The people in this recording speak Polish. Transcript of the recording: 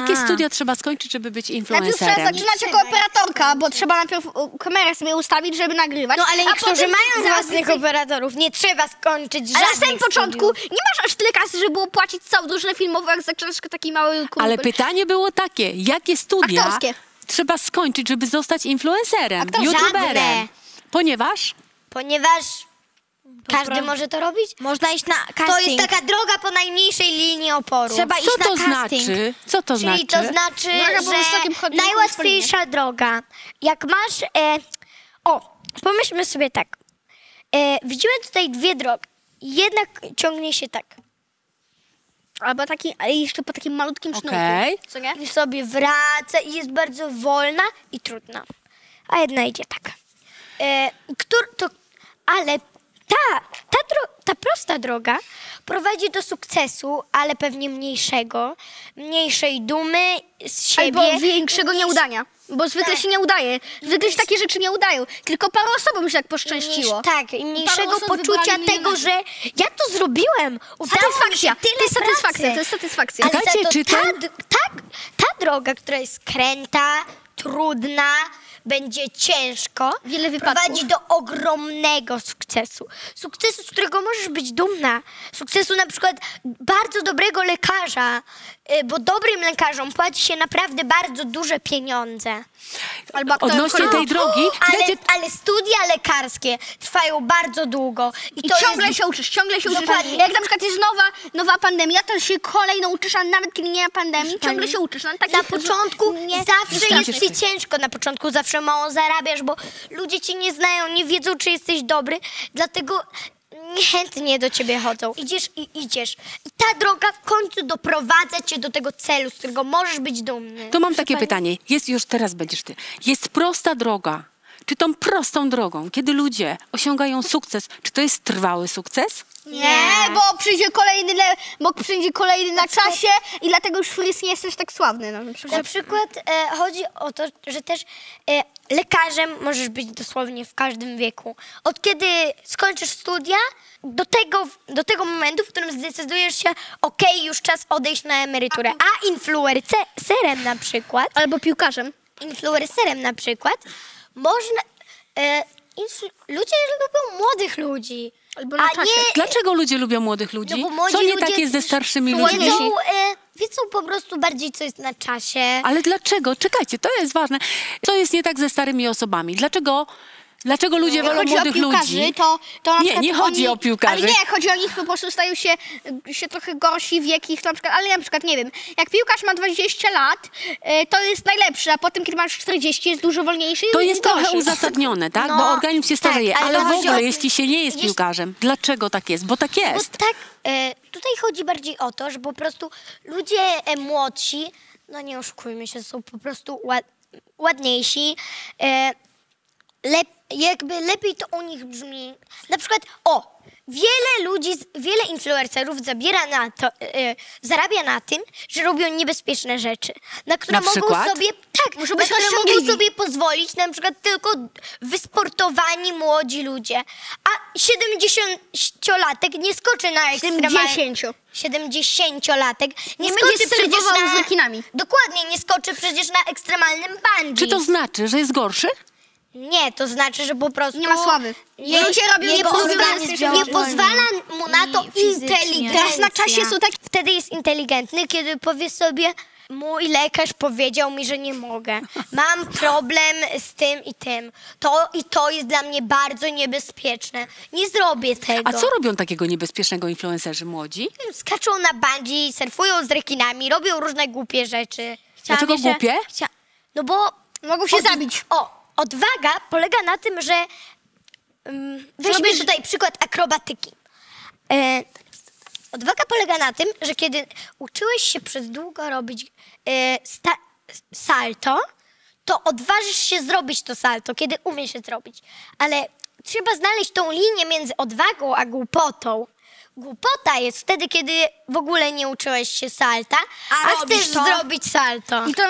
Jakie studia trzeba skończyć, żeby być Najpierw trzeba influencerem? zaczynać jako operatorka, bo trzeba najpierw kamerę sobie ustawić, żeby nagrywać. No ale niektórzy mają zaraz własnych operatorów, nie trzeba skończyć Ale na żadnych samym początku studiów. nie masz aż tyle kasy, żeby było płacić całą drużynę filmową, jak zaczynasz taki mały klub. Ale pytanie było takie, jakie studia Aktorskie. trzeba skończyć, żeby zostać influencerem, Aktorskie. youtuberem? Żadne. Ponieważ Każdy może to robić? Można iść na casting. To jest taka droga po najmniejszej linii oporu. Trzeba iść co to na casting. znaczy? Co to Czyli to znaczy, Droga po wysokim że chodniku najłatwiejsza droga, jak masz... pomyślmy sobie tak. Widzimy tutaj dwie drogi. Jedna ciągnie się tak. Albo taki, ale jeszcze po takim malutkim sznurku. Okej. Co nie? I sobie wraca i jest bardzo wolna i trudna. A jedna idzie tak. Ale ta prosta droga prowadzi do sukcesu, ale pewnie mniejszego, mniejszej dumy z siebie. Albo większego nieudania. Bo zwykle się nie udaje. Zwykle się takie rzeczy nie udają. Tylko paru osobom się tak poszczęściło. Tak, i mniejszego osób poczucia wybrali tego, że ja to zrobiłem. Satysfakcja. To jest satysfakcja. pracy. To jest satysfakcja. Ale Czekajcie, za to czy ten- ta droga, która jest kręta, trudna, będzie ciężko, Wiele wypadków. prowadzi do ogromnego sukcesu. Sukcesu, z którego możesz być dumna. Sukcesu na przykład bardzo dobrego lekarza, bo dobrym lekarzom płaci się naprawdę bardzo duże pieniądze. Albo odnośnie tej drogi, Ale studia lekarskie trwają bardzo długo. I to ciągle jest... się uczysz, ciągle się uczysz. Dokładnie. Jak na przykład jest nowa pandemia, to się kolejno uczysz, a nawet kiedy nie ma pandemii, ciągle się uczysz. Na początku zawsze Wystarczy. jest ci ciężko, na początku zawsze mało zarabiasz, bo ludzie cię nie znają, nie wiedzą, czy jesteś dobry, dlatego niechętnie do ciebie chodzą. Idziesz i idziesz. I ta droga w końcu doprowadza cię do tego celu, z którego możesz być dumny. To mam takie pytanie. Teraz będziesz ty. Jest prosta droga. Czy tą prostą drogą, kiedy ludzie osiągają sukces, czy to jest trwały sukces? Nie, bo przyjdzie kolejny na czasie i dlatego już Frys nie jesteś tak sławny. No, na przykład. Na przykład chodzi o to, że też lekarzem możesz być dosłownie w każdym wieku. Od kiedy skończysz studia, do tego momentu, w którym zdecydujesz się, okej, już czas odejść na emeryturę. A influencerem na przykład, Albo piłkarzem. można... ludzie lubią młodych ludzi. Albo na czasie. Dlaczego ludzie lubią młodych ludzi? No bo młodzi Co nie ludzie tak jest ze starszymi ludźmi? Wiedzą po prostu bardziej, co jest na czasie. Ale dlaczego? Czekajcie, to jest ważne. Co jest nie tak ze starymi osobami? Dlaczego ludzie Jak wolą chodzi młodych o piłkarzy, ludzi? to na Nie, przykład nie chodzi o piłkarzy. Ale nie, chodzi o nich, po prostu stają się trochę gorsi w jakich na przykład, ale na przykład, nie wiem, jak piłkarz ma 20 lat, to jest najlepszy, a potem, kiedy masz 40, jest dużo wolniejszy To i jest gorszy. trochę uzasadnione, tak? No, Bo organizm się starzeje. tak, ale ale w to chodzi ogóle, o- jeśli się nie jest piłkarzem, dlaczego tak jest? Bo tak Bo jest. tak, tutaj chodzi bardziej o to, że po prostu ludzie młodsi, no nie oszukujmy się, są po prostu ładniejsi, jakby lepiej to u nich brzmi. Na przykład, wiele influencerów zarabia na tym, że robią niebezpieczne rzeczy, na które Na przykład? Muszą na być które mogą rozciągliwi. sobie pozwolić na przykład tylko wysportowani młodzi ludzie. A 70-latek nie skoczy na ekstremalne... 70. 70-latek nie Nie skoczy będzie przecież serwował na... z rekinami. Dokładnie, nie skoczy przecież na ekstremalnym bungee. Czy to znaczy, że jest gorszy? Nie, to znaczy, że po prostu... Nie ma sławy. Ludzie robią jego niepozwalane organizm rzeczy. nie pozwala mu na to inteligencja. Teraz na czasie są takie... Wtedy jest inteligentny, kiedy powie sobie, mój lekarz powiedział mi, że nie mogę. Mam problem z tym i tym. To jest dla mnie bardzo niebezpieczne. Nie zrobię tego. A co robią takiego niebezpiecznego influencerzy młodzi? Skaczą na bungee, surfują z rekinami, robią różne głupie rzeczy. Dlaczego głupie? No bo... Mogą się zabić. Odwaga polega na tym, że... weźmy tutaj przykład akrobatyki. Odwaga polega na tym, że kiedy uczyłeś się przez długo robić salto, to odważysz się zrobić to salto, kiedy umiesz je zrobić. Ale trzeba znaleźć tą linię między odwagą a głupotą. Głupota jest wtedy, kiedy w ogóle nie uczyłeś się salta, a chcesz zrobić salto. I to